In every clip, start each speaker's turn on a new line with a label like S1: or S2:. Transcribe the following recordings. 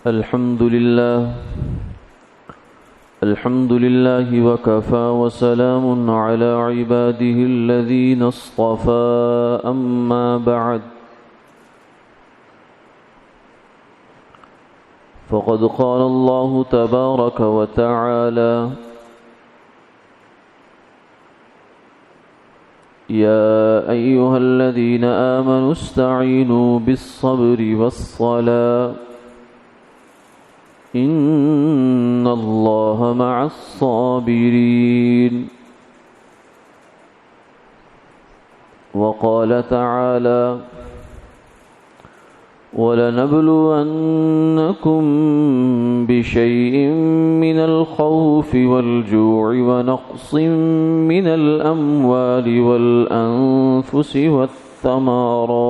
S1: الحمد لله وكفى وسلام على عباده الذين اصطفى أما بعد فقد قال الله تبارك وتعالى يا أيها الذين آمنوا استعينوا بالصبر والصلاة إن الله مع الصابرين. وقال تعالى ولنبلونكم بشيء من الخوف والجوع ونقص من الأموال والأنفس والثمرات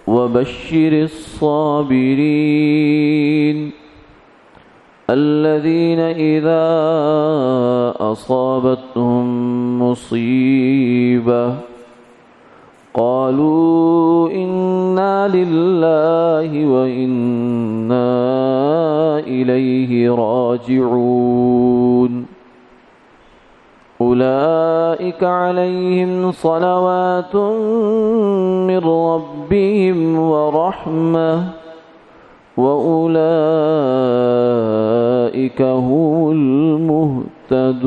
S1: وبشر الصابرين الذين إذا أصابتهم مصيبة قالوا إنا لله وإنا إليه راجعون أولئك عليهم صلوات من ربهم ورحمة وأولئك هم المهتدون.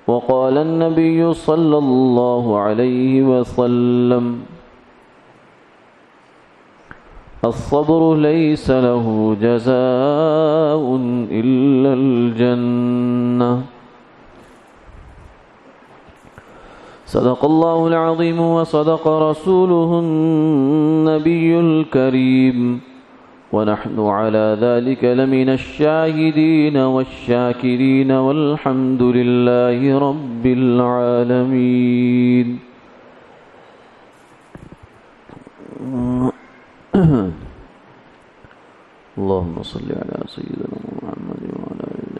S1: وقال النبي صلى الله عليه وسلم الصبر ليس له جزاء إلا الجنة. صدق الله العظيم وصدق رسوله النبي الكريم ونحن على ذلك لمن الشاهدين والشاكرين والحمد لله رب العالمين. اللهم صل على سيدنا محمد وعلى آله.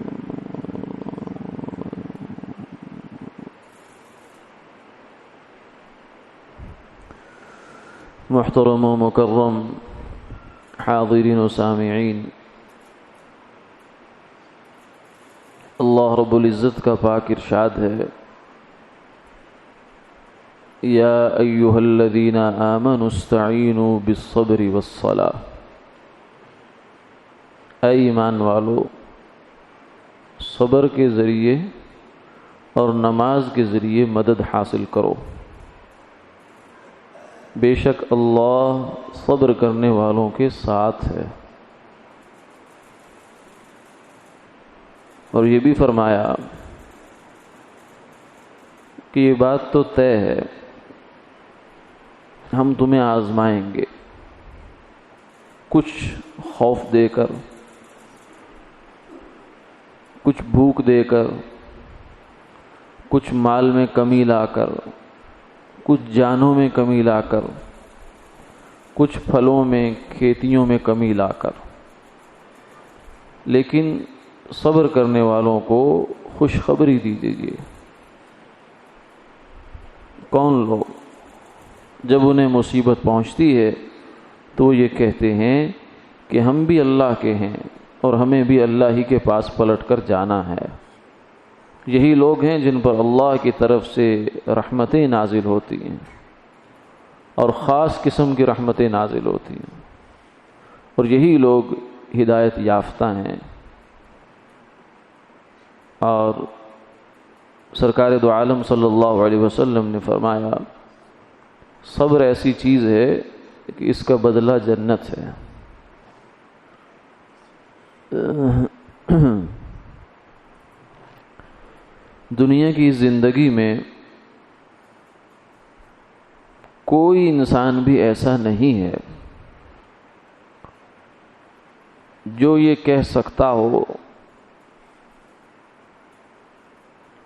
S1: محترم و مکرم حاضرین و سامعین، اللہ رب العزت کا پاک ارشاد ہے یا ایہا الذین آمنوا استعینوا بالصبر والصلاة، اے ایمان والو صبر کے ذریعے اور نماز کے ذریعے مدد حاصل کرو، بے شک اللہ صبر کرنے والوں کے ساتھ ہے۔ اور یہ بھی فرمایا کہ یہ بات تو طے ہے، ہم تمہیں آزمائیں گے، کچھ خوف دے کر، کچھ بھوک دے کر، کچھ مال میں کمی لا کر، کچھ جانوں میں کمی لا کر، کچھ پھلوں میں کھیتیوں میں کمی لا کر، لیکن صبر کرنے والوں کو خوشخبری دی دیجیے۔ کون لوگ جب انہیں مصیبت پہنچتی ہے تو وہ یہ کہتے ہیں کہ ہم بھی اللہ کے ہیں اور ہمیں بھی اللہ ہی کے پاس پلٹ کر جانا ہے۔ یہی لوگ ہیں جن پر اللہ کی طرف سے رحمتیں نازل ہوتی ہیں اور خاص قسم کی رحمتیں نازل ہوتی ہیں، اور یہی لوگ ہدایت یافتہ ہیں۔ اور سرکار دو عالم صلی اللہ علیہ وسلم نے فرمایا صبر ایسی چیز ہے کہ اس کا بدلہ جنت ہے۔ دنیا کی زندگی میں کوئی انسان بھی ایسا نہیں ہے جو یہ کہہ سکتا ہو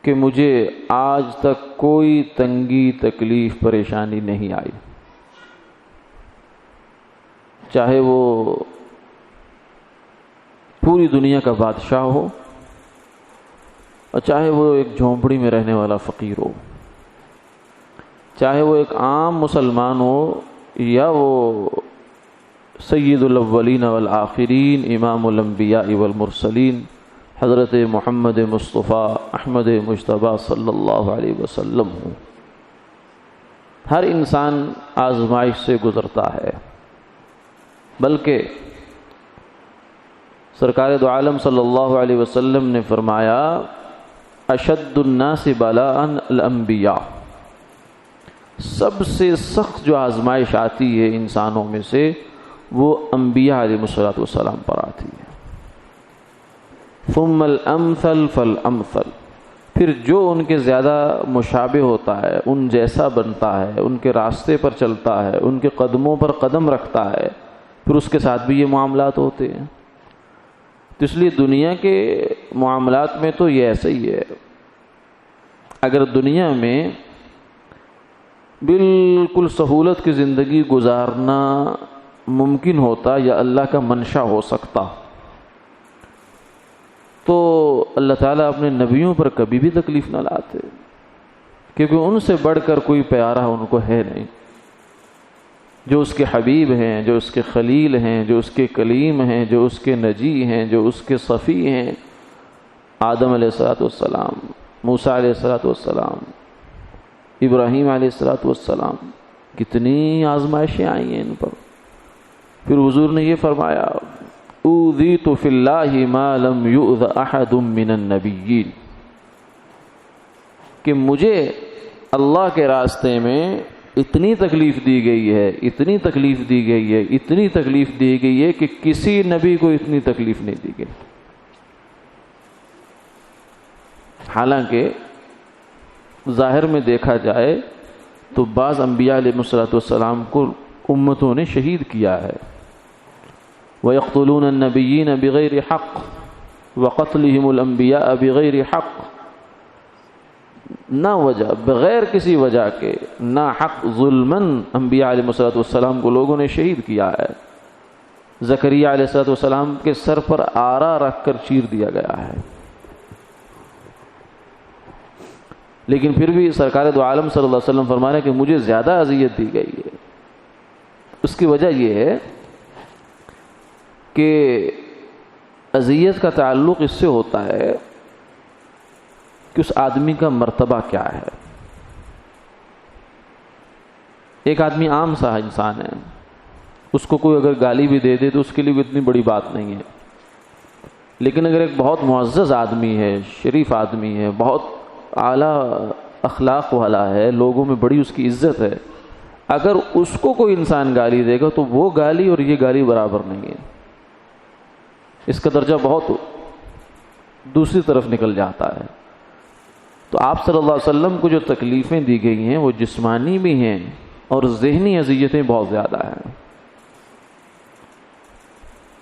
S1: کہ مجھے آج تک کوئی تنگی تکلیف پریشانی نہیں آئی، چاہے وہ پوری دنیا کا بادشاہ ہو اور چاہے وہ ایک جھونپڑی میں رہنے والا فقیر ہو۔ چاہے وہ ایک عام مسلمان ہو یا وہ سید الاولین والآخرین امام الانبیاء والمرسلین حضرت محمد مصطفیٰ احمد مجتبیٰ صلی اللہ علیہ وسلم ہوں، ہر انسان آزمائش سے گزرتا ہے۔ بلکہ سرکار دو عالم صلی اللہ علیہ وسلم نے فرمایا اشد الناس بلاء الانبیاء، سب سے سخت جو آزمائش آتی ہے انسانوں میں سے وہ انبیاء علیہ الصلوۃ والسلام پر آتی ہے۔ ثم الامثل فالامثل، پھر جو ان کے زیادہ مشابہ ہوتا ہے، ان جیسا بنتا ہے، ان کے راستے پر چلتا ہے، ان کے قدموں پر قدم رکھتا ہے، پھر اس کے ساتھ بھی یہ معاملات ہوتے ہیں۔ تو اس لیے دنیا کے معاملات میں تو یہ ایسا ہی ہے۔ اگر دنیا میں بالکل سہولت کی زندگی گزارنا ممکن ہوتا یا اللہ کا منشا ہو سکتا تو اللہ تعالیٰ اپنے نبیوں پر کبھی بھی تکلیف نہ لاتے، کیونکہ ان سے بڑھ کر کوئی پیارا ان کو ہے نہیں۔ جو اس کے حبیب ہیں، جو اس کے خلیل ہیں، جو اس کے کلیم ہیں، جو اس کے نجی ہیں، جو اس کے صفی ہیں، آدم علیہ الصلوۃ والسلام، موسیٰ علیہ الصلوۃ والسلام، ابراہیم علیہ الصلوۃ والسلام، کتنی آزمائشیں آئی ہیں ان پر۔ پھر حضور نے یہ فرمایا اوذیت فی اللہ ما لم یؤذ احد من النبیین، کہ مجھے اللہ کے راستے میں اتنی تکلیف دی گئی ہے، اتنی تکلیف دی گئی ہے، اتنی تکلیف دی گئی ہے کہ کسی نبی کو اتنی تکلیف نہیں دی گئی۔ حالانکہ ظاہر میں دیکھا جائے تو بعض انبیاء علیہ الصلوۃ والسلام کو امتوں نے شہید کیا ہے۔ وَيَقْتُلُونَ النَّبِيِّينَ بِغَيْرِ حَقٍّ وَقَتْلِهِمُ الْأَنْبِيَاءَ بِغَيْرِ حَقٍّ، نہ وجہ، بغیر کسی وجہ کے، نہ حق، ظلماً انبیاء علیہ الصلوۃ والسلام کو لوگوں نے شہید کیا ہے۔ زکریا علیہ الصلوۃ والسلام کے سر پر آرا رکھ کر چیر دیا گیا ہے، لیکن پھر بھی سرکار دو عالم صلی اللہ علیہ وسلم فرما رہے ہیں کہ مجھے زیادہ اذیت دی گئی ہے۔ اس کی وجہ یہ ہے کہ اذیت کا تعلق اس سے ہوتا ہے کہ اس آدمی کا مرتبہ کیا ہے۔ ایک آدمی عام سا انسان ہے، اس کو کوئی اگر گالی بھی دے دے تو اس کے لیے بھی اتنی بڑی بات نہیں ہے، لیکن اگر ایک بہت معزز آدمی ہے، شریف آدمی ہے، بہت اعلیٰ اخلاق والا ہے، لوگوں میں بڑی اس کی عزت ہے، اگر اس کو کوئی انسان گالی دے گا تو وہ گالی اور یہ گالی برابر نہیں ہے، اس کا درجہ بہت دوسری طرف نکل جاتا ہے۔ تو آپ صلی اللہ علیہ وسلم کو جو تکلیفیں دی گئی ہیں وہ جسمانی بھی ہیں اور ذہنی اذیتیں بہت زیادہ ہیں۔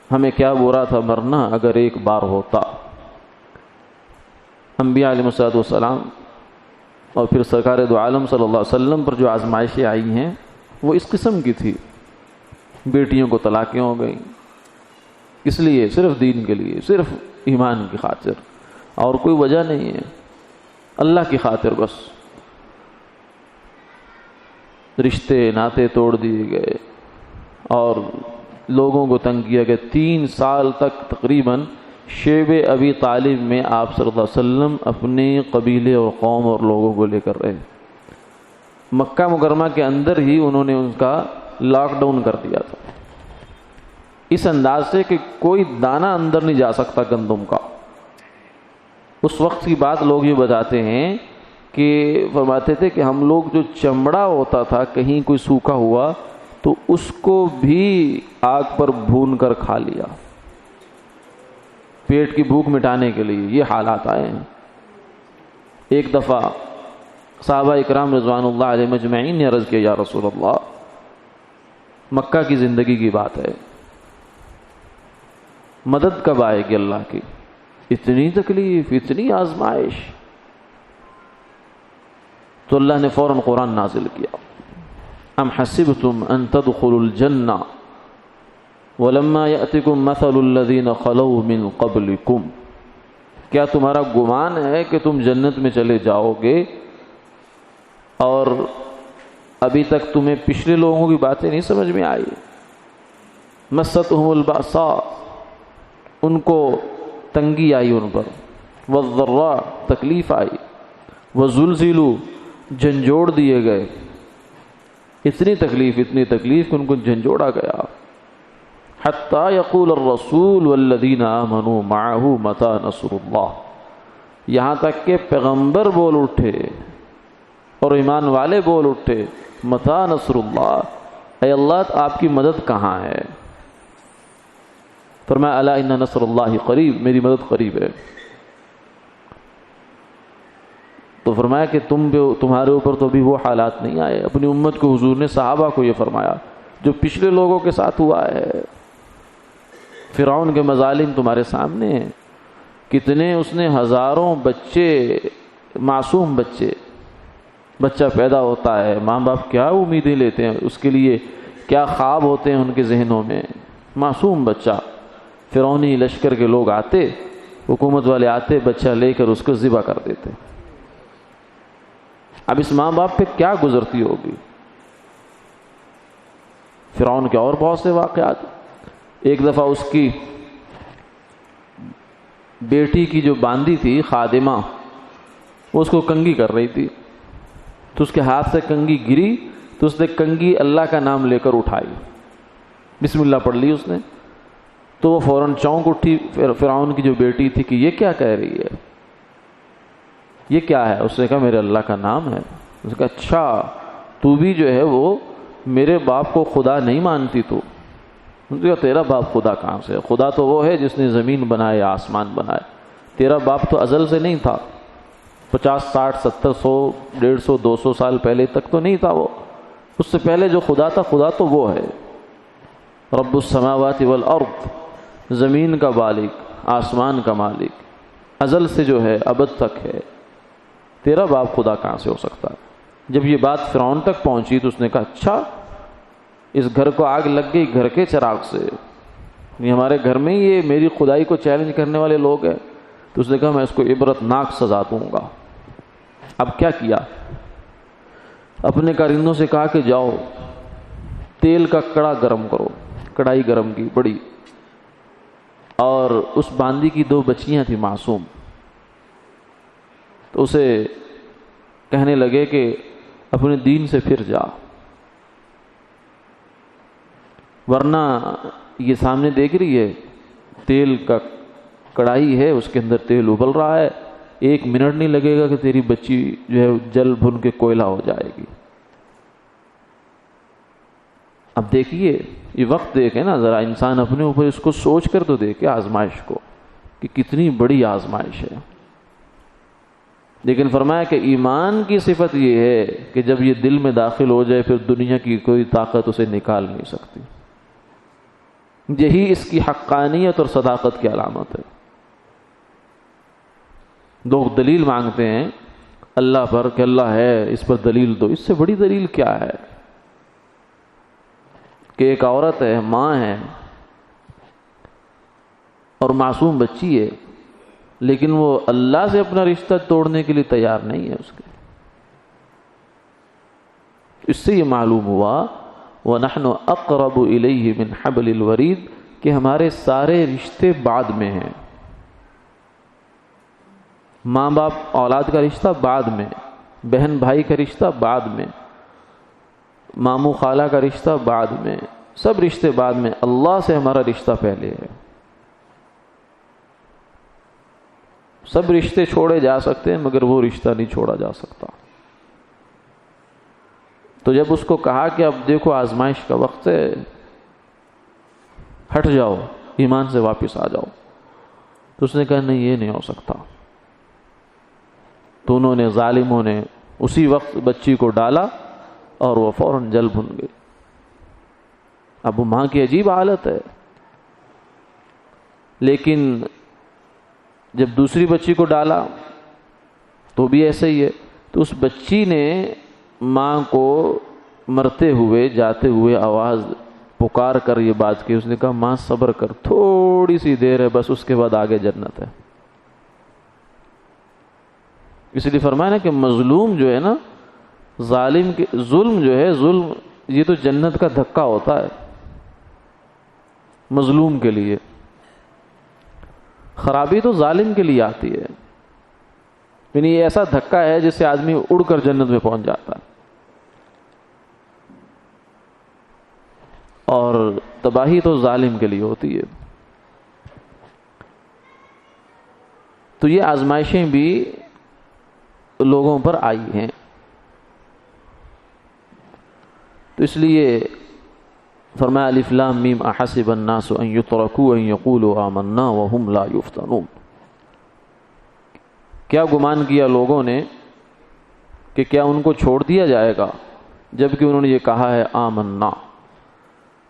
S1: ہمیں کیا برا تھا مرنا اگر ایک بار ہوتا۔ انبیاء علیہ الصلوۃ والسلام اور پھر سرکار دو عالم صلی اللہ علیہ وسلم پر جو آزمائشیں آئی ہیں وہ اس قسم کی تھی۔ بیٹیوں کو طلاقیں ہو گئیں، اس لیے صرف دین کے لیے، صرف ایمان کی خاطر، اور کوئی وجہ نہیں ہے، اللہ کی خاطر بس۔ رشتے ناطے توڑ دیے گئے اور لوگوں کو تنگ کیا گیا۔ 3 سال تک تقریباً شیب ابی طالب میں آپ صلی اللہ علیہ وسلم اپنے قبیلے اور قوم اور لوگوں کو لے کر رہے۔ مکہ مکرمہ کے اندر ہی انہوں نے ان کا لاک ڈاؤن کر دیا تھا، اس انداز سے کہ کوئی دانہ اندر نہیں جا سکتا گندم کا۔ اس وقت کی بات لوگ یہ بتاتے ہیں کہ فرماتے تھے کہ ہم لوگ جو چمڑا ہوتا تھا کہیں کوئی سوکھا ہوا تو اس کو بھی آگ پر بھون کر کھا لیا، پیٹ کی بھوک مٹانے کے لیے۔ یہ حالات آئے ہیں۔ ایک دفعہ صحابہ اکرام رضوان اللہ علیہ مجمعین نے عرض کیا، یا رسول اللہ، مکہ کی زندگی کی بات ہے، مدد کب آئے گی اللہ کی؟ اتنی تکلیف، اتنی آزمائش۔ تو اللہ نے فوراً قرآن نازل کیا، ام حسبتم ان تدخلوا الجنہ ولما یأتکم مثل الذین خلوا من قبلکم، کیا تمہارا گمان ہے کہ تم جنت میں چلے جاؤ گے اور ابھی تک تمہیں پچھلے لوگوں کی باتیں نہیں سمجھ میں آئی؟ مستہم الباساء، ان کو تنگی آئی ان پر، والضراء، تکلیف آئی، وزلزلوا، جھنجھوڑ دیے گئے، اتنی تکلیف کہ ان کو جھنجھوڑا گیا، حتی یقول الرسول والذین آمنوا معه متی نصر اللہ، یہاں تک کہ پیغمبر بول اٹھے اور ایمان والے بول اٹھے، متی نصر اللہ، اے اللہ آپ کی مدد کہاں ہے؟ فرمایا الا ان نصر اللہ قریب، میری مدد قریب ہے۔ تو فرمایا کہ تمہارے اوپر تو ابھی وہ حالات نہیں آئے۔ اپنی امت کو حضور نے، صحابہ کو یہ فرمایا جو پچھلے لوگوں کے ساتھ ہوا ہے۔ فرعون کے مظالم تمہارے سامنے ہیں، کتنے اس نے ہزاروں بچے، معصوم بچہ پیدا ہوتا ہے، ماں باپ کیا امیدیں لیتے ہیں اس کے لیے، کیا خواب ہوتے ہیں ان کے ذہنوں میں، معصوم بچہ، فرعونی لشکر کے لوگ آتے، حکومت والے آتے، بچہ لے کر اس کو ذبح کر دیتے۔ اب اس ماں باپ پہ کیا گزرتی ہوگی؟ فرعون کے اور بہت سے واقعات۔ ایک دفعہ اس کی بیٹی کی جو باندی تھی خادمہ، وہ اس کو کنگھی کر رہی تھی، تو اس کے ہاتھ سے کنگھی گری، تو اس نے کنگھی اللہ کا نام لے کر اٹھائی، بسم اللہ پڑھ لی اس نے، تو وہ فوراً چونک اٹھی فرعون کی جو بیٹی تھی کہ یہ کیا کہہ رہی ہے، یہ کیا ہے؟ اس نے کہا میرے اللہ کا نام ہے۔ اس نے کہا اچھا تو بھی جو ہے وہ میرے باپ کو خدا نہیں مانتی تو؟ اس نے کہا تیرا باپ خدا کہاں سے ہے؟ خدا تو وہ ہے جس نے زمین بنائے، آسمان بنائے، تیرا باپ تو ازل سے نہیں تھا، 50 60 70 100 150 200 سال پہلے تک تو نہیں تھا وہ، اس سے پہلے جو خدا تھا، خدا تو وہ ہے رب السماوات والارض، زمین کا مالک، آسمان کا مالک، ازل سے جو ہے ابد تک ہے، تیرا باپ خدا کہاں سے ہو سکتا ہے؟ جب یہ بات فرعون تک پہنچی تو اس نے کہا اچھا اس گھر کو آگ لگ گئی گھر کے چراغ سے، یہ ہمارے گھر میں یہ میری خدائی کو چیلنج کرنے والے لوگ ہیں۔ تو اس نے کہا میں اس کو عبرت ناک سزا دوں گا۔ اب کیا کیا؟ اپنے کارندوں سے کہا کہ جاؤ تیل کا کڑا گرم کرو، کڑائی گرم کی بڑی، اور اس باندی کی 2 بچیاں تھیں معصوم، تو اسے کہنے لگے کہ اپنے دین سے پھر جا، ورنہ یہ سامنے دیکھ رہی ہے تیل کا کڑائی ہے، اس کے اندر تیل ابل رہا ہے، 1 منٹ نہیں لگے گا کہ تیری بچی جو ہے جل بھن کے کوئلہ ہو جائے گی۔ اب دیکھیے یہ وقت دیکھے نا ذرا، انسان اپنے اوپر اس کو سوچ کر تو دیکھے آزمائش کو کہ کتنی بڑی آزمائش ہے۔ لیکن فرمایا کہ ایمان کی صفت یہ ہے کہ جب یہ دل میں داخل ہو جائے پھر دنیا کی کوئی طاقت اسے نکال نہیں سکتی۔ یہی اس کی حقانیت اور صداقت کی علامت ہے۔ لوگ دلیل مانگتے ہیں اللہ پر کہ اللہ ہے، اس پر دلیل دو، اس سے بڑی دلیل کیا ہے کہ ایک عورت ہے، ماں ہے اور معصوم بچی ہے، لیکن وہ اللہ سے اپنا رشتہ توڑنے کے لیے تیار نہیں ہے۔ اس سے یہ معلوم ہوا وَنَحْنُ أَقْرَبُ إِلَيْهِ مِنْ حَبْلِ الْوَرِيدِ کہ ہمارے سارے رشتے بعد میں ہیں۔ ماں باپ اولاد کا رشتہ بعد میں، بہن بھائی کا رشتہ بعد میں، ماموں خالہ کا رشتہ بعد میں، سب رشتے بعد میں، اللہ سے ہمارا رشتہ پہلے ہے۔ سب رشتے چھوڑے جا سکتے ہیں مگر وہ رشتہ نہیں چھوڑا جا سکتا۔ تو جب اس کو کہا کہ اب دیکھو آزمائش کا وقت ہے، ہٹ جاؤ، ایمان سے واپس آ جاؤ، تو اس نے کہا نہیں یہ نہیں ہو سکتا۔ تو انہوں نے، ظالموں نے اسی وقت بچی کو ڈالا اور وہ فوراً جل بھن گئی۔ اب وہ ماں کی عجیب حالت ہے، لیکن جب دوسری بچی کو ڈالا تو بھی ایسے ہی ہے۔ تو اس بچی نے ماں کو مرتے ہوئے، جاتے ہوئے آواز پکار کر یہ بات کی، اس نے کہا ماں صبر کر، تھوڑی سی دیر ہے بس، اس کے بعد آگے جنت ہے۔ اس لیے فرمایا نا کہ مظلوم جو ہے نا ظالم کے ظلم جو ہے، ظلم یہ تو جنت کا دھکا ہوتا ہے مظلوم کے لیے، خرابی تو ظالم کے لیے آتی ہے، یعنی یہ ایسا دھکا ہے جس سے آدمی اڑ کر جنت میں پہنچ جاتا ہے، اور تباہی تو ظالم کے لیے ہوتی ہے۔ تو یہ آزمائشیں بھی لوگوں پر آئی ہیں، تو اس لیے فرمایا الف لام میم احسب الناس ان یترکوا ان یقولوا آمنا وهم لا یفتنون۔ کیا گمان کیا لوگوں نے کہ کیا ان کو چھوڑ دیا جائے گا جبکہ انہوں نے یہ کہا ہے آمنا،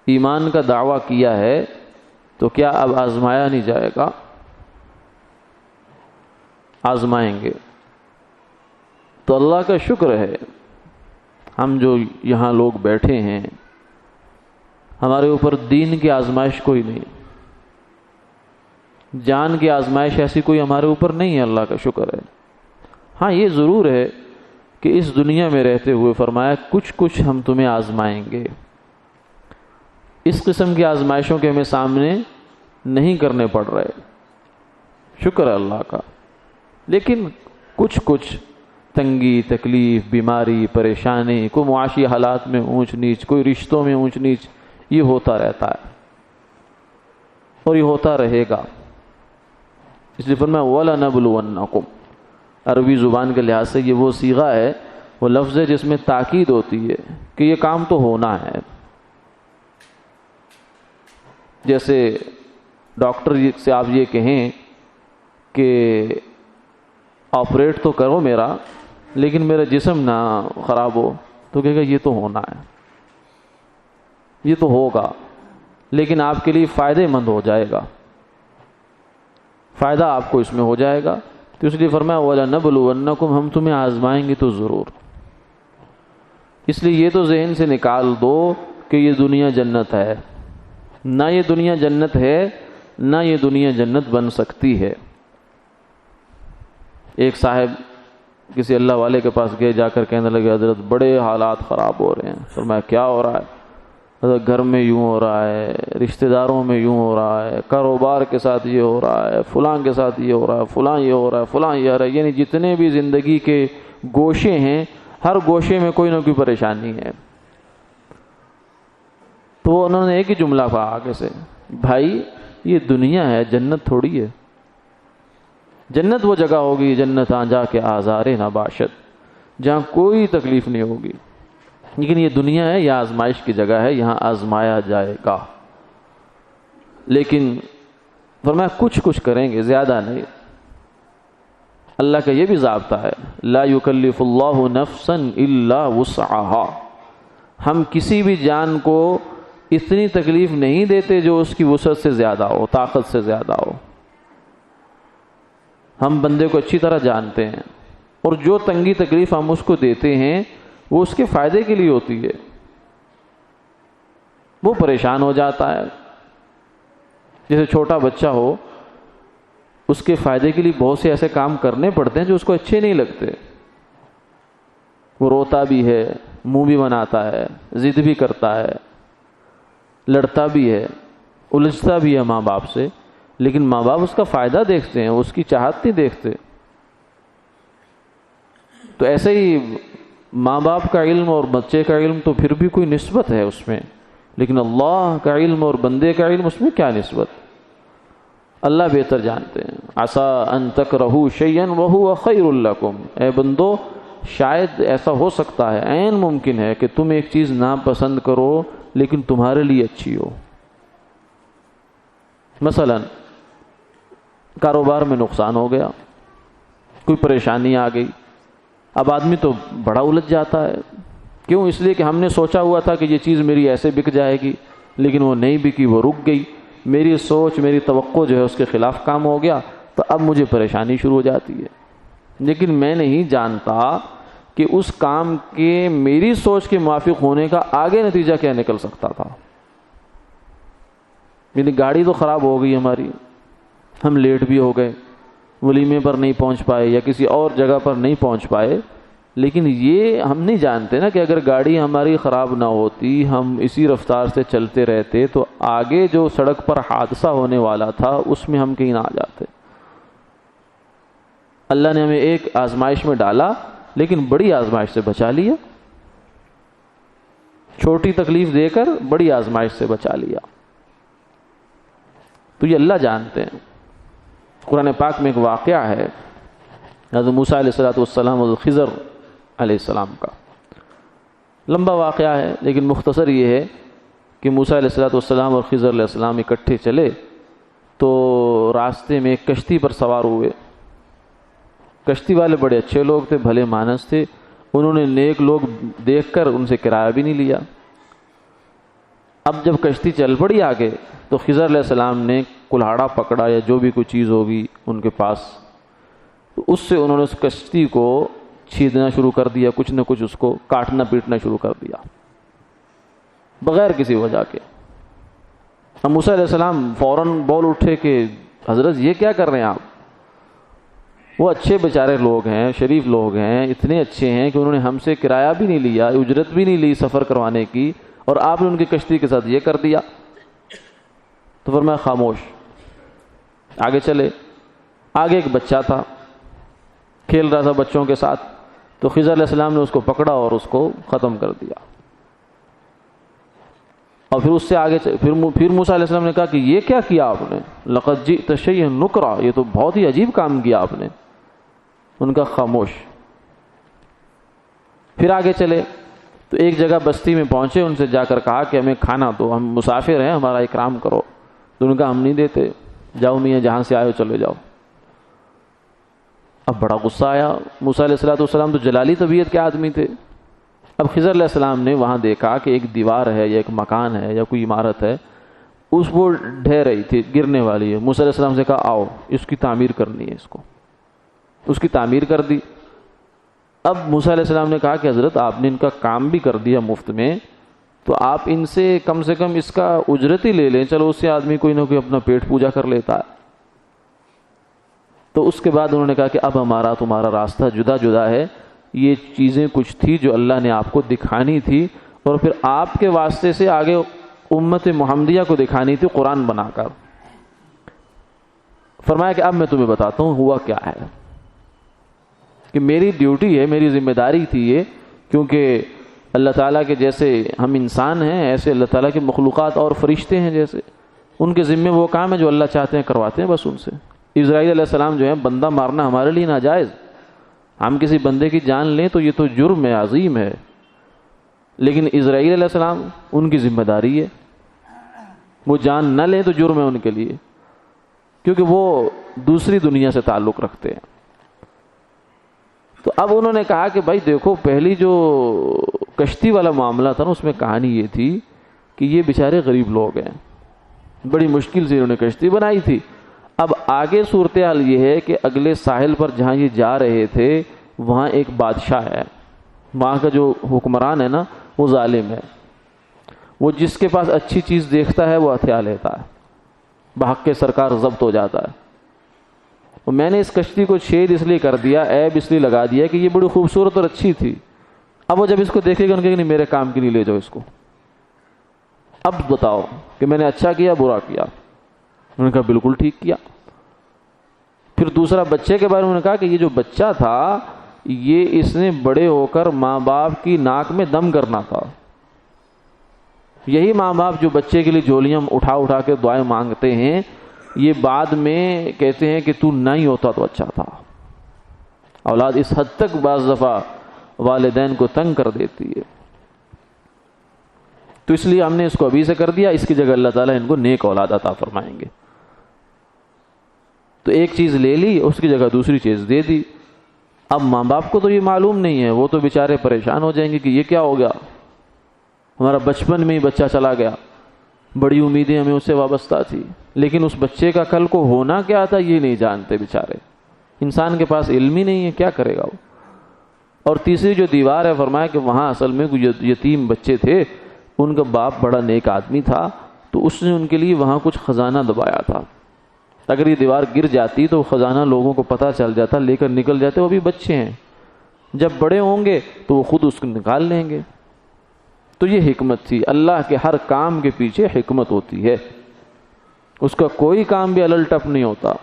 S1: ایمان کا دعویٰ کیا ہے، تو کیا اب آزمایا نہیں جائے گا؟ آزمائیں گے۔ تو اللہ کا شکر ہے ہم جو یہاں لوگ بیٹھے ہیں، ہمارے اوپر دین کی آزمائش کوئی نہیں، جان کی آزمائش ایسی کوئی ہمارے اوپر نہیں ہے، اللہ کا شکر ہے۔ ہاں یہ ضرور ہے کہ اس دنیا میں رہتے ہوئے فرمایا کچھ ہم تمہیں آزمائیں گے، اس قسم کی آزمائشوں کے ہمیں سامنے نہیں کرنے پڑ رہے، شکر ہے اللہ کا، لیکن کچھ تنگی، تکلیف، بیماری، پریشانی، کوئی معاشی حالات میں اونچ نیچ، کوئی رشتوں میں اونچ نیچ، یہ ہوتا رہتا ہے اور یہ ہوتا رہے گا۔ اس لیے فرمایا وَلَنَبْلُوَنَّكُمْ، عربی زبان کے لحاظ سے یہ وہ صیغہ ہے، وہ لفظ ہے جس میں تاکید ہوتی ہے کہ یہ کام تو ہونا ہے۔ جیسے ڈاکٹر سے آپ یہ کہیں کہ آپریٹ تو کرو میرا، لیکن میرا جسم نہ خراب ہو، تو کہے گا یہ تو ہونا ہے، یہ تو ہوگا، لیکن آپ کے لیے فائدے مند ہو جائے گا، فائدہ آپ کو اس میں ہو جائے گا۔ تو اس لیے فرمایا وَلَنَبْلُوَنَّكُمْ، ہم تمہیں آزمائیں گے تو ضرور۔ اس لیے یہ تو ذہن سے نکال دو کہ یہ دنیا جنت ہے، نہ یہ دنیا جنت ہے، نہ یہ دنیا جنت بن سکتی ہے۔ ایک صاحب کسی اللہ والے کے پاس گئے، جا کر کہنے لگے حضرت بڑے حالات خراب ہو رہے ہیں۔ فرمایا کیا ہو رہا ہے؟ حضرت گھر میں یوں ہو رہا ہے، رشتہ داروں میں یوں ہو رہا ہے، کاروبار کے ساتھ یہ ہو رہا ہے، فلاں کے ساتھ یہ ہو رہا ہے، فلاں یہ ہو رہا ہے، فلاں یہ ہو رہا ہے، یعنی جتنے بھی زندگی کے گوشے ہیں، ہر گوشے میں کوئی نہ کوئی پریشانی ہے۔ تو انہوں نے ایک ہی جملہ کہا آگے سے، بھائی یہ دنیا ہے، جنت تھوڑی ہے۔ جنت وہ جگہ ہوگی، جنت جا کے آزارے نہ باشد، جہاں کوئی تکلیف نہیں ہوگی، لیکن یہ دنیا ہے، یہ آزمائش کی جگہ ہے، یہاں آزمایا جائے گا۔ لیکن فرمایا کچھ کریں گے، زیادہ نہیں۔ اللہ کا یہ بھی ضابطہ ہے، لا یکلف اللہ نفسا الا وسعها، ہم کسی بھی جان کو اتنی تکلیف نہیں دیتے جو اس کی وسعت سے زیادہ ہو، طاقت سے زیادہ ہو۔ ہم بندے کو اچھی طرح جانتے ہیں، اور جو تنگی تکلیف ہم اس کو دیتے ہیں وہ اس کے فائدے کے لیے ہوتی ہے، وہ پریشان ہو جاتا ہے۔ جیسے چھوٹا بچہ ہو، اس کے فائدے کے لیے بہت سے ایسے کام کرنے پڑتے ہیں جو اس کو اچھے نہیں لگتے، وہ روتا بھی ہے، منہ بھی بناتا ہے، ضد بھی کرتا ہے، لڑتا بھی ہے، الجھتا بھی ہے ماں باپ سے، لیکن ماں باپ اس کا فائدہ دیکھتے ہیں، اس کی چاہت نہیں دیکھتے۔ تو ایسے ہی ماں باپ کا علم اور بچے کا علم تو پھر بھی کوئی نسبت ہے اس میں، لیکن اللہ کا علم اور بندے کا علم، اس میں کیا نسبت؟ اللہ بہتر جانتے ہیں۔ عسیٰ ان تکرہوا شیئا وہو خیر لکم، اے بندو شاید ایسا ہو سکتا ہے، عین ممکن ہے کہ تم ایک چیز ناپسند کرو لیکن تمہارے لیے اچھی ہو۔ مثلا کاروبار میں نقصان ہو گیا، کوئی پریشانی آ گئی، اب آدمی تو بڑا الجھ جاتا ہے، کیوں؟ اس لیے کہ ہم نے سوچا ہوا تھا کہ یہ چیز میری ایسے بک جائے گی، لیکن وہ نہیں بکی، وہ رک گئی، میری سوچ، میری توقع جو ہے اس کے خلاف کام ہو گیا، تو اب مجھے پریشانی شروع ہو جاتی ہے۔ لیکن میں نہیں جانتا کہ اس کام کے میری سوچ کے موافق ہونے کا آگے نتیجہ کیا نکل سکتا تھا۔ یعنی گاڑی تو خراب ہو گئی ہماری، ہم لیٹ بھی ہو گئے، ولیمے پر نہیں پہنچ پائے یا کسی اور جگہ پر نہیں پہنچ پائے، لیکن یہ ہم نہیں جانتے نا کہ اگر گاڑی ہماری خراب نہ ہوتی، ہم اسی رفتار سے چلتے رہتے، تو آگے جو سڑک پر حادثہ ہونے والا تھا اس میں ہم کہیں نہ آ جاتے۔ اللہ نے ہمیں ایک آزمائش میں ڈالا لیکن بڑی آزمائش سے بچا لیا، چھوٹی تکلیف دے کر بڑی آزمائش سے بچا لیا۔ تو یہ اللہ جانتے ہیں۔ قرآن پاک میں ایک واقعہ ہے حضرت موسیٰ علیہ السلام اور خضر علیہ السلام کا، لمبا واقعہ ہے لیکن مختصر یہ ہے کہ موسیٰ علیہ السلام اور خضر علیہ السلام اکٹھے چلے تو راستے میں ایک کشتی پر سوار ہوئے۔ کشتی والے بڑے اچھے لوگ تھے، بھلے مانس تھے، انہوں نے نیک لوگ دیکھ کر ان سے کرایہ بھی نہیں لیا۔ اب جب کشتی چل پڑی آگے تو خضر علیہ السلام نے کلہاڑا پکڑا یا جو بھی کوئی چیز ہوگی ان کے پاس، تو اس سے انہوں نے اس کشتی کو چھیدنا شروع کر دیا، کچھ نہ کچھ اس کو کاٹنا پیٹنا شروع کر دیا بغیر کسی وجہ کے۔ اب موسیٰ علیہ السلام فوراً بول اٹھے کہ حضرت یہ کیا کر رہے ہیں آپ؟ وہ اچھے بیچارے لوگ ہیں، شریف لوگ ہیں، اتنے اچھے ہیں کہ انہوں نے ہم سے کرایہ بھی نہیں لیا، اجرت بھی نہیں لی سفر کروانے کی، اور آپ نے ان کی کشتی کے ساتھ یہ کر دیا۔ تو فرمایا خاموش۔ آگے چلے، آگے ایک بچہ تھا کھیل رہا تھا بچوں کے ساتھ، تو خضر علیہ السلام نے اس کو پکڑا اور اس کو ختم کر دیا۔ اور پھر اس سے آگے پھر موسیٰ علیہ السلام نے کہا کہ یہ کیا کیا آپ نے؟ لقد جئت شیئا نکرا، یہ تو بہت ہی عجیب کام کیا آپ نے۔ ان کا خاموش۔ پھر آگے چلے تو ایک جگہ بستی میں پہنچے، ان سے جا کر کہا کہ ہمیں کھانا دو، ہم مسافر ہیں، ہمارا اکرام کرو۔ تو انہوں نے کہا ہم نہیں دیتے، جاؤ میاں جہاں سے آئے ہو چلے جاؤ۔ اب بڑا غصہ آیا موسیٰ علیہ السلام تو جلالی طبیعت کے آدمی تھے۔ اب خضر علیہ السلام نے وہاں دیکھا کہ ایک دیوار ہے یا ایک مکان ہے یا کوئی عمارت ہے، اس وہ ڈھہ رہی تھی، گرنے والی ہے۔ موسیٰ علیہ السلام سے کہا آؤ اس کی تعمیر کرنی ہے، اس کی تعمیر کر دی۔ اب موسیٰ علیہ السلام نے کہا کہ حضرت آپ نے ان کا کام بھی کر دیا مفت میں، تو آپ ان سے کم اس کا اجرت ہی لے لیں، چلو اس سے آدمی کوئی نہ کوئی اپنا پیٹ پوجا کر لیتا ہے۔ تو اس کے بعد انہوں نے کہا کہ اب ہمارا تمہارا راستہ جدا جدا ہے، یہ چیزیں کچھ تھی جو اللہ نے آپ کو دکھانی تھی، اور پھر آپ کے واسطے سے آگے امت محمدیہ کو دکھانی تھی قرآن بنا کر۔ فرمایا کہ اب میں تمہیں بتاتا ہوں ہوا کیا ہے، کہ میری ڈیوٹی ہے، میری ذمہ داری تھی یہ، کیونکہ اللہ تعالیٰ کے جیسے ہم انسان ہیں ایسے اللہ تعالیٰ کے مخلوقات اور فرشتے ہیں، جیسے ان کے ذمے وہ کام ہے جو اللہ چاہتے ہیں کرواتے ہیں بس ان سے۔ اسرائیل علیہ السلام جو ہے، بندہ مارنا ہمارے لیے ناجائز، ہم کسی بندے کی جان لیں تو یہ تو جرم ہے، عظیم ہے، لیکن اسرائیل علیہ السلام ان کی ذمہ داری ہے، وہ جان نہ لیں تو جرم ہے ان کے لیے، کیونکہ وہ دوسری دنیا سے تعلق رکھتے ہیں۔ تو اب انہوں نے کہا کہ بھائی دیکھو، پہلی جو کشتی والا معاملہ تھا نا، اس میں کہانی یہ تھی کہ یہ بیچارے غریب لوگ ہیں، بڑی مشکل سے انہوں نے کشتی بنائی تھی۔ اب آگے صورتحال یہ ہے کہ اگلے ساحل پر جہاں یہ جا رہے تھے وہاں ایک بادشاہ ہے، وہاں کا جو حکمران ہے نا وہ ظالم ہے، وہ جس کے پاس اچھی چیز دیکھتا ہے وہ ہتھیا لیتا ہے، بحق کے سرکار ضبط ہو جاتا ہے۔ اور میں نے اس کشتی کو چھید اس لیے کر دیا، عیب اس لیے لگا دیا کہ یہ بڑی خوبصورت اور اچھی تھی، اب وہ جب اس کو دیکھے گا ان کہ نہیں میرے کام کے لیے لے جاؤ اس کو، اب بتاؤ کہ میں نے اچھا کیا برا کیا؟ انہوں نے کہا بالکل ٹھیک کیا۔ پھر دوسرا بچے کے بارے میں انہوں نے کہا کہ یہ جو بچہ تھا یہ اس نے بڑے ہو کر ماں باپ کی ناک میں دم کرنا تھا، یہی ماں باپ جو بچے کے لیے جولیاں اٹھا اٹھا کے دعائیں مانگتے ہیں، یہ بعد میں کہتے ہیں کہ تو نہیں ہوتا تو اچھا تھا۔ اولاد اس حد تک بعض دفعہ والدین کو تنگ کر دیتی ہے، تو اس لیے ہم نے اس کو ابھی سے کر دیا، اس کی جگہ اللہ تعالیٰ ان کو نیک اولاد عطا فرمائیں گے۔ تو ایک چیز لے لی، اس کی جگہ دوسری چیز دے دی۔ اب ماں باپ کو تو یہ معلوم نہیں ہے، وہ تو بیچارے پریشان ہو جائیں گے کہ یہ کیا ہو گیا، ہمارا بچپن میں ہی بچہ چلا گیا، بڑی امیدیں ہمیں اس سے وابستہ تھی، لیکن اس بچے کا کل کو ہونا کیا تھا یہ نہیں جانتے بیچارے، انسان کے پاس علم ہی نہیں ہے، کیا کرے گا وہ۔ اور تیسری جو دیوار ہے، فرمایا کہ وہاں اصل میں یتیم بچے تھے، ان کا باپ بڑا نیک آدمی تھا، تو اس نے ان کے لیے وہاں کچھ خزانہ دبایا تھا، اگر یہ دیوار گر جاتی تو خزانہ لوگوں کو پتہ چل جاتا، لے کر نکل جاتے، وہ بھی بچے ہیں، جب بڑے ہوں گے تو وہ خود اس کو نکال لیں گے۔ تو یہ حکمت تھی، اللہ کے ہر کام کے پیچھے حکمت ہوتی ہے، اس کا کوئی کام بھی الل ٹپ نہیں ہوتا۔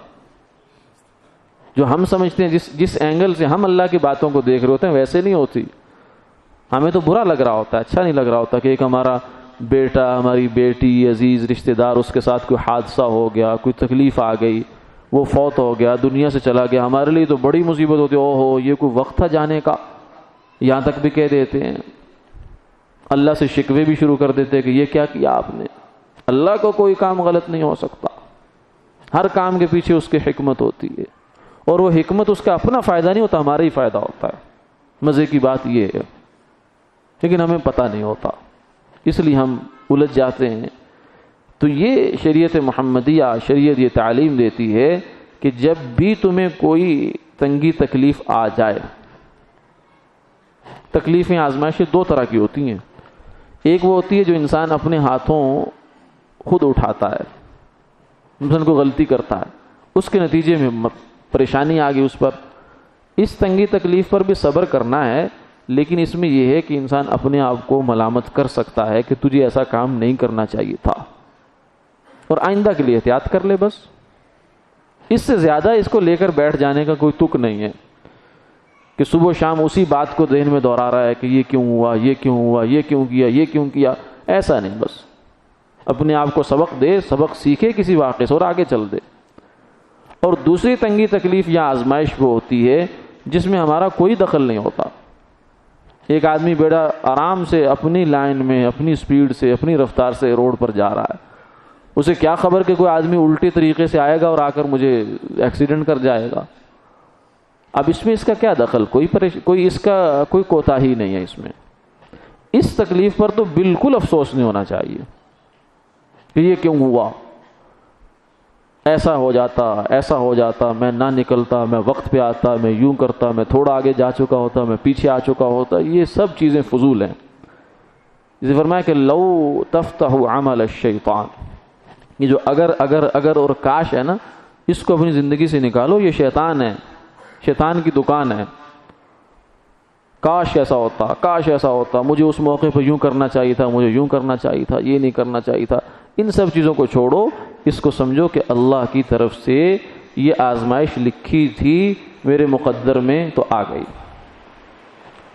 S1: جو ہم سمجھتے ہیں، جس اینگل سے ہم اللہ کی باتوں کو دیکھ رہے ہوتے ہیں ویسے نہیں ہوتی۔ ہمیں تو برا لگ رہا ہوتا ہے، اچھا نہیں لگ رہا ہوتا کہ ایک ہمارا بیٹا، ہماری بیٹی، عزیز رشتہ دار، اس کے ساتھ کوئی حادثہ ہو گیا، کوئی تکلیف آ گئی، وہ فوت ہو گیا، دنیا سے چلا گیا، ہمارے لیے تو بڑی مصیبت ہوتی ہے، او ہو یہ کوئی وقت تھا جانے کا، یہاں تک بھی کہہ دیتے ہیں۔ اللہ سے شکوے بھی شروع کر دیتے ہیں کہ یہ کیا کیا آپ نے۔ اللہ کو کوئی کام غلط نہیں ہو سکتا، ہر کام کے پیچھے اس کی حکمت ہوتی ہے، اور وہ حکمت اس کا اپنا فائدہ نہیں ہوتا، ہمارا ہی فائدہ ہوتا ہے۔ مزے کی بات یہ ہے، لیکن ہمیں پتہ نہیں ہوتا، اس لیے ہم الجھ جاتے ہیں۔ تو یہ شریعت محمدیہ، شریعت یہ تعلیم دیتی ہے کہ جب بھی تمہیں کوئی تنگی تکلیف آ جائے، تکلیفیں آزمائشیں دو طرح کی ہوتی ہیں، ایک وہ ہوتی ہے جو انسان اپنے ہاتھوں خود اٹھاتا ہے، انسان کو غلطی کرتا ہے، اس کے نتیجے میں پریشانی آ گئی اس پر، اس تنگی تکلیف پر بھی صبر کرنا ہے، لیکن اس میں یہ ہے کہ انسان اپنے آپ کو ملامت کر سکتا ہے کہ تجھے ایسا کام نہیں کرنا چاہیے تھا، اور آئندہ کے لیے احتیاط کر لے بس۔ اس سے زیادہ اس کو لے کر بیٹھ جانے کا کوئی تک نہیں ہے کہ صبح و شام اسی بات کو ذہن میں دہرا رہا ہے کہ یہ کیوں ہوا، یہ کیوں ہوا، یہ کیوں کیا، یہ کیوں کیا، ایسا نہیں، بس اپنے آپ کو سبق دے، سبق سیکھے کسی واقعے سے اور آگے چل دے۔ اور دوسری تنگی تکلیف یا آزمائش وہ ہوتی ہے جس میں ہمارا کوئی دخل نہیں ہوتا۔ ایک آدمی بیڑا آرام سے اپنی لائن میں، اپنی سپیڈ سے، اپنی رفتار سے روڈ پر جا رہا ہے، اسے کیا خبر کہ کوئی آدمی الٹے طریقے سے آئے گا اور آ کر مجھے ایکسیڈنٹ کر جائے گا۔ اب اس میں اس کا کیا دخل؟ کوئی اس کا کوئی کوتاہی نہیں ہے اس میں۔ اس تکلیف پر تو بالکل افسوس نہیں ہونا چاہیے کہ یہ کیوں ہوا، ایسا ہو جاتا، ایسا ہو جاتا، میں نہ نکلتا، میں وقت پہ آتا، میں یوں کرتا، میں تھوڑا آگے جا چکا ہوتا، میں پیچھے آ چکا ہوتا، یہ سب چیزیں فضول ہیں۔ جسے فرمایا کہ لو تفتح عمل الشیطان، یہ جو اگر اور کاش ہے نا، اس کو اپنی زندگی سے نکالو، یہ شیطان ہے، شیطان کی دکان ہے۔ کاش ایسا ہوتا، کاش ایسا ہوتا، مجھے اس موقع پہ یوں کرنا چاہیے تھا، مجھے یوں کرنا چاہیے تھا، یہ نہیں کرنا چاہیے تھا۔ ان سب چیزوں کو چھوڑو، اس کو سمجھو کہ اللہ کی طرف سے یہ آزمائش لکھی تھی میرے مقدر میں تو آ گئی۔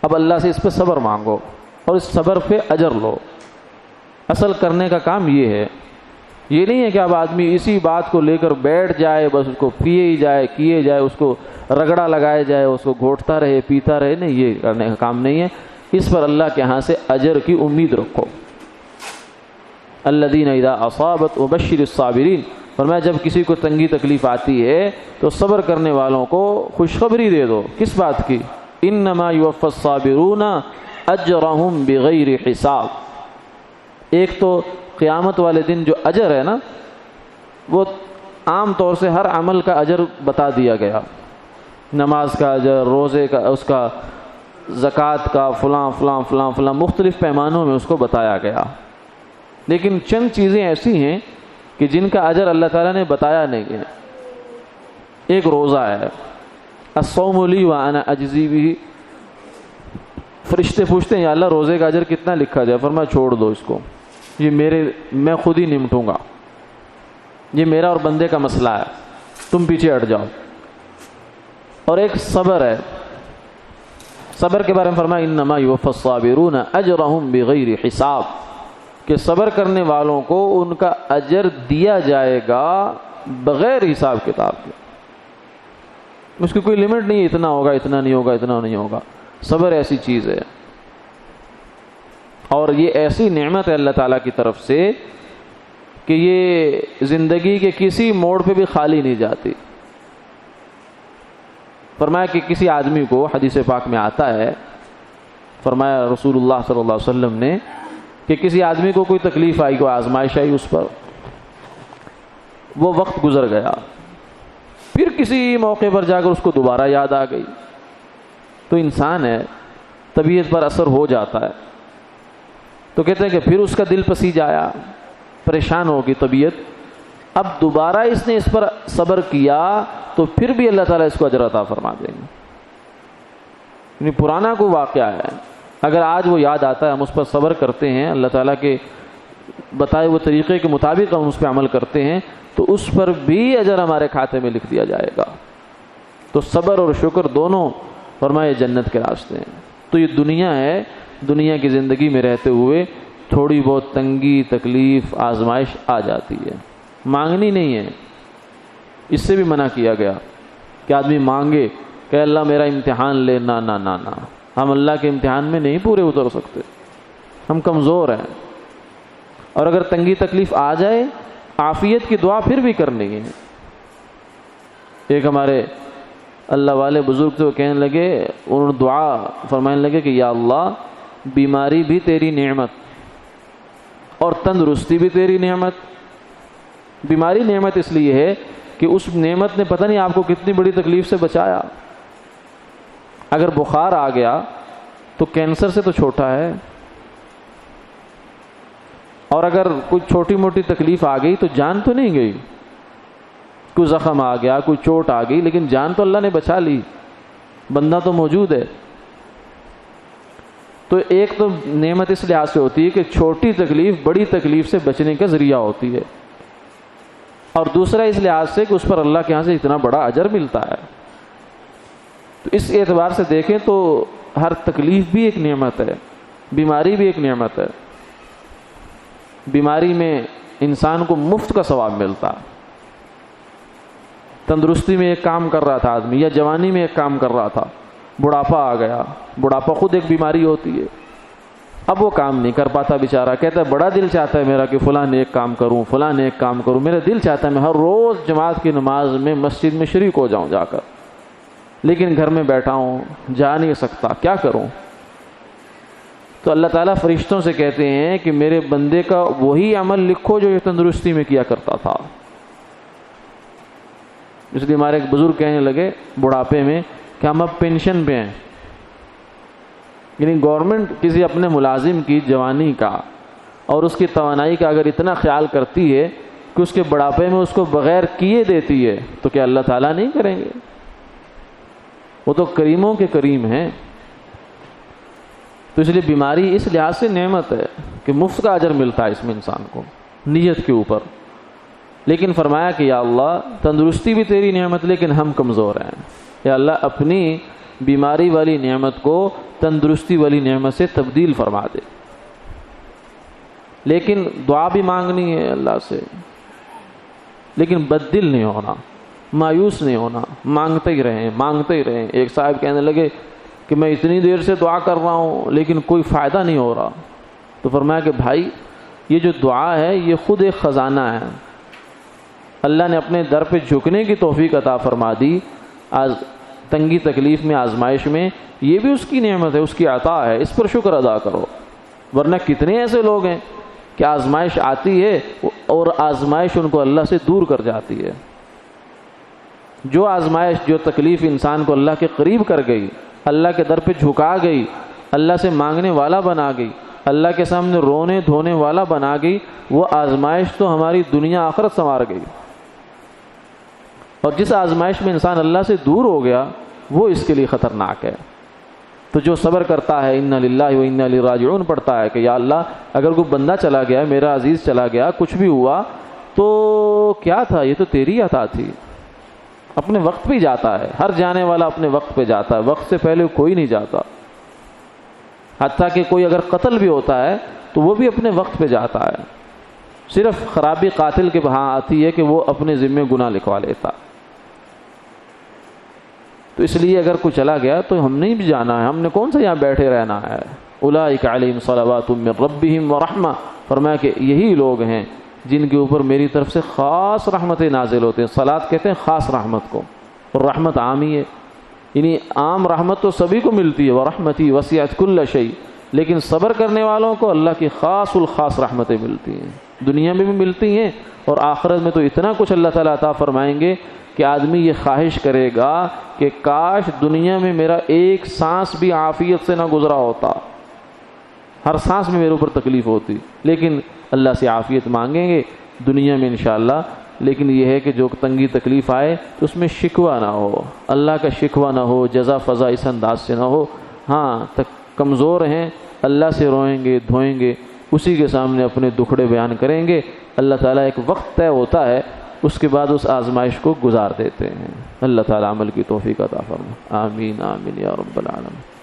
S1: اب اللہ سے اس پہ صبر مانگو اور اس صبر پہ اجر لو۔ اصل کرنے کا کام یہ ہے، یہ نہیں ہے کہ اب آدمی اسی بات کو لے کر بیٹھ جائے، بس اس کو پیے ہی جائے، کیے جائے، اس کو رگڑا لگائے جائے، اس کو گھوٹتا رہے، پیتا رہے، نہیں، یہ کرنے کا کام نہیں ہے۔ اس پر اللہ کے ہاں سے اجر کی امید رکھو۔ الذین اذا اصابت وبشر الصابرین، فرمایا جب کسی کو تنگی تکلیف آتی ہے تو صبر کرنے والوں کو خوشخبری دے دو۔ کس بات کی؟ انما یوفی الصابرون اجرہم بغیر حساب۔ ایک تو قیامت والے دن جو اجر ہے نا، وہ عام طور سے ہر عمل کا اجر بتا دیا گیا، نماز کا اجر، روزے کا، اس کا زکوٰۃ کا، فلاں فلاں فلاں فلاں، مختلف پیمانوں میں اس کو بتایا گیا۔ لیکن چند چیزیں ایسی ہیں کہ جن کا اجر اللہ تعالیٰ نے بتایا نہیں ہے۔ ایک روزہ ہے، الصوم لی وانا اجزی بہ۔ فرشتے پوچھتے ہیں یا اللہ روزے کا اجر کتنا لکھا جائے؟ فرمایا چھوڑ دو اس کو، یہ میں خود ہی نمٹوں گا، یہ میرا اور بندے کا مسئلہ ہے، تم پیچھے ہٹ جاؤ۔ اور ایک صبر ہے، صبر کے بارے میں فرمایا انما یوفی الصابرون اجرہم بغیر حساب، کہ صبر کرنے والوں کو ان کا اجر دیا جائے گا بغیر حساب کتاب کے۔ اس کی کوئی لمٹ نہیں ہے، اتنا ہوگا، اتنا نہیں ہوگا، اتنا نہیں ہوگا۔ صبر ایسی چیز ہے، اور یہ ایسی نعمت ہے اللہ تعالیٰ کی طرف سے کہ یہ زندگی کے کسی موڑ پہ بھی خالی نہیں جاتی۔ فرمایا کہ کسی آدمی کو، حدیث پاک میں آتا ہے، فرمایا رسول اللہ صلی اللہ علیہ وسلم نے کہ کسی آدمی کو کوئی تکلیف آئی، کوئی آزمائش آئی اس پر، وہ وقت گزر گیا، پھر کسی موقع پر جا کر اس کو دوبارہ یاد آ گئی، تو انسان ہے، طبیعت پر اثر ہو جاتا ہے۔ تو کہتے ہیں کہ پھر اس کا دل پسیج آیا، پریشان ہوگی طبیعت، اب دوبارہ اس نے اس پر صبر کیا تو پھر بھی اللہ تعالیٰ اس کو اجر عطا فرما دیں گے۔ یعنی پرانا کوئی واقعہ ہے، اگر آج وہ یاد آتا ہے، ہم اس پر صبر کرتے ہیں، اللہ تعالیٰ کے بتائے ہوئے طریقے کے مطابق ہم اس پہ عمل کرتے ہیں، تو اس پر بھی اجر ہمارے کھاتے میں لکھ دیا جائے گا۔ تو صبر اور شکر دونوں فرمائے جنت کے راستے ہیں۔ تو یہ دنیا ہے، دنیا کی زندگی میں رہتے ہوئے تھوڑی بہت تنگی، تکلیف، آزمائش آ جاتی ہے، مانگنی نہیں ہے۔ اس سے بھی منع کیا گیا کہ آدمی مانگے کہ اللہ میرا امتحان لے، نہ نہ نہ نہ، ہم اللہ کے امتحان میں نہیں پورے اتر سکتے، ہم کمزور ہیں۔ اور اگر تنگی تکلیف آ جائے، عافیت کی دعا پھر بھی کرنی ہے۔ ایک ہمارے اللہ والے بزرگ تو کہنے لگے، انہوں نے دعا فرمانے لگے کہ یا اللہ بیماری بھی تیری نعمت اور تندرستی بھی تیری نعمت۔ بیماری نعمت اس لیے ہے کہ اس نعمت نے پتہ نہیں آپ کو کتنی بڑی تکلیف سے بچایا۔ اگر بخار آ گیا تو کینسر سے تو چھوٹا ہے، اور اگر کوئی چھوٹی موٹی تکلیف آ گئی تو جان تو نہیں گئی، کوئی زخم آ گیا، کوئی چوٹ آ گئی، لیکن جان تو اللہ نے بچا لی، بندہ تو موجود ہے۔ تو ایک تو نعمت اس لحاظ سے ہوتی ہے کہ چھوٹی تکلیف بڑی تکلیف سے بچنے کا ذریعہ ہوتی ہے، اور دوسرا اس لحاظ سے کہ اس پر اللہ کے ہاں سے اتنا بڑا اجر ملتا ہے۔ تو اس اعتبار سے دیکھیں تو ہر تکلیف بھی ایک نعمت ہے، بیماری بھی ایک نعمت ہے۔ بیماری میں انسان کو مفت کا ثواب ملتا ہے۔ تندرستی میں ایک کام کر رہا تھا آدمی، یا جوانی میں ایک کام کر رہا تھا، بڑھاپا آ گیا، بڑھاپا خود ایک بیماری ہوتی ہے، اب وہ کام نہیں کر پاتا بیچارہ، کہتا ہے بڑا دل چاہتا ہے میرا کہ فلاں نیک کام کروں، فلاں نیک کام کروں، میرا دل چاہتا ہے میں ہر روز جماعت کی نماز میں مسجد میں شریک ہو جاؤں جا کر، لیکن گھر میں بیٹھا ہوں، جا نہیں سکتا، کیا کروں؟ تو اللہ تعالیٰ فرشتوں سے کہتے ہیں کہ میرے بندے کا وہی عمل لکھو جو یہ تندرستی میں کیا کرتا تھا۔ اس لیے ہمارے ایک بزرگ کہنے لگے بڑھاپے میں کہ ہم اب پینشن پہ ہیں، یعنی گورنمنٹ کسی اپنے ملازم کی جوانی کا اور اس کی توانائی کا اگر اتنا خیال کرتی ہے کہ اس کے بڑھاپے میں اس کو بغیر کیے دیتی ہے، تو کیا اللہ تعالیٰ نہیں کریں گے؟ وہ تو کریموں کے کریم ہیں۔ تو اس لیے بیماری اس لحاظ سے نعمت ہے کہ مفت کا اجر ملتا ہے اس میں انسان کو نیت کے اوپر، لیکن فرمایا کہ یا اللہ تندرستی بھی تیری نعمت، لیکن ہم کمزور ہیں، یا اللہ اپنی بیماری والی نعمت کو تندرستی والی نعمت سے تبدیل فرما دے۔ لیکن دعا بھی مانگنی ہے اللہ سے، لیکن بددل نہیں ہونا، مایوس نہیں ہونا، مانگتے ہی رہیں مانگتے ہی رہیں۔ ایک صاحب کہنے لگے کہ میں اتنی دیر سے دعا کر رہا ہوں لیکن کوئی فائدہ نہیں ہو رہا، تو فرمایا کہ بھائی یہ جو دعا ہے یہ خود ایک خزانہ ہے، اللہ نے اپنے در پہ جھکنے کی توفیق عطا فرما دی، آج تنگی تکلیف میں آزمائش میں، یہ بھی اس کی نعمت ہے، اس کی عطا ہے، اس پر شکر ادا کرو۔ ورنہ کتنے ایسے لوگ ہیں کہ آزمائش آتی ہے اور آزمائش ان کو اللہ سے دور کر جاتی ہے۔ جو آزمائش، جو تکلیف انسان کو اللہ کے قریب کر گئی، اللہ کے در پہ جھکا گئی، اللہ سے مانگنے والا بنا گئی، اللہ کے سامنے رونے دھونے والا بنا گئی، وہ آزمائش تو ہماری دنیا آخرت سنوار گئی۔ اور جس آزمائش میں انسان اللہ سے دور ہو گیا وہ اس کے لیے خطرناک ہے۔ تو جو صبر کرتا ہے انا للہ و انا الیہ راجعون پڑھتا ہے کہ یا اللہ اگر کوئی بندہ چلا گیا، میرا عزیز چلا گیا، کچھ بھی ہوا تو کیا تھا، یہ تو تیری عطا تھی۔ اپنے وقت پہ جاتا ہے، ہر جانے والا اپنے وقت پہ جاتا ہے، وقت سے پہلے کوئی نہیں جاتا۔ حتیٰ کہ کوئی اگر قتل بھی ہوتا ہے تو وہ بھی اپنے وقت پہ جاتا ہے، صرف خرابی قاتل کے وہاں آتی ہے کہ وہ اپنے ذمے گناہ لکھوا لیتا۔ تو اس لیے اگر کوئی چلا گیا تو ہم نہیں بھی جانا ہے، ہم نے کون سا یہاں بیٹھے رہنا ہے۔ اولئک علیہم صلوات من ربہم ورحمہ، فرمایا کہ یہی لوگ ہیں جن کے اوپر میری طرف سے خاص رحمتیں نازل ہوتے ہیں۔ صلاۃ کہتے ہیں خاص رحمت کو، اور رحمت عام ہی ہے، یعنی عام رحمت تو سبھی کو ملتی ہے، ورحمتی وسعت کل شیء، لیکن صبر کرنے والوں کو اللہ کی خاص الخاص رحمتیں ملتی ہیں، دنیا میں بھی ملتی ہیں اور آخرت میں تو اتنا کچھ اللہ تعالیٰ عطا فرمائیں گے کہ آدمی یہ خواہش کرے گا کہ کاش دنیا میں میرا ایک سانس بھی عافیت سے نہ گزرا ہوتا، ہر سانس میں میرے اوپر تکلیف ہوتی، لیکن اللہ سے عافیت مانگیں گے دنیا میں انشاءاللہ۔ لیکن یہ ہے کہ جو تنگی تکلیف آئے تو اس میں شکوہ نہ ہو، اللہ کا شکوہ نہ ہو، جزا فضا اس انداز سے نہ ہو، ہاں کمزور ہیں، اللہ سے روئیں گے، دھوئیں گے، اسی کے سامنے اپنے دکھڑے بیان کریں گے، اللہ تعالیٰ ایک وقت طے ہوتا ہے، اس کے بعد اس آزمائش کو گزار دیتے ہیں۔ اللہ تعالیٰ عمل کی توفیق عطا فرمائے، آمین آمین یا رب العالمین۔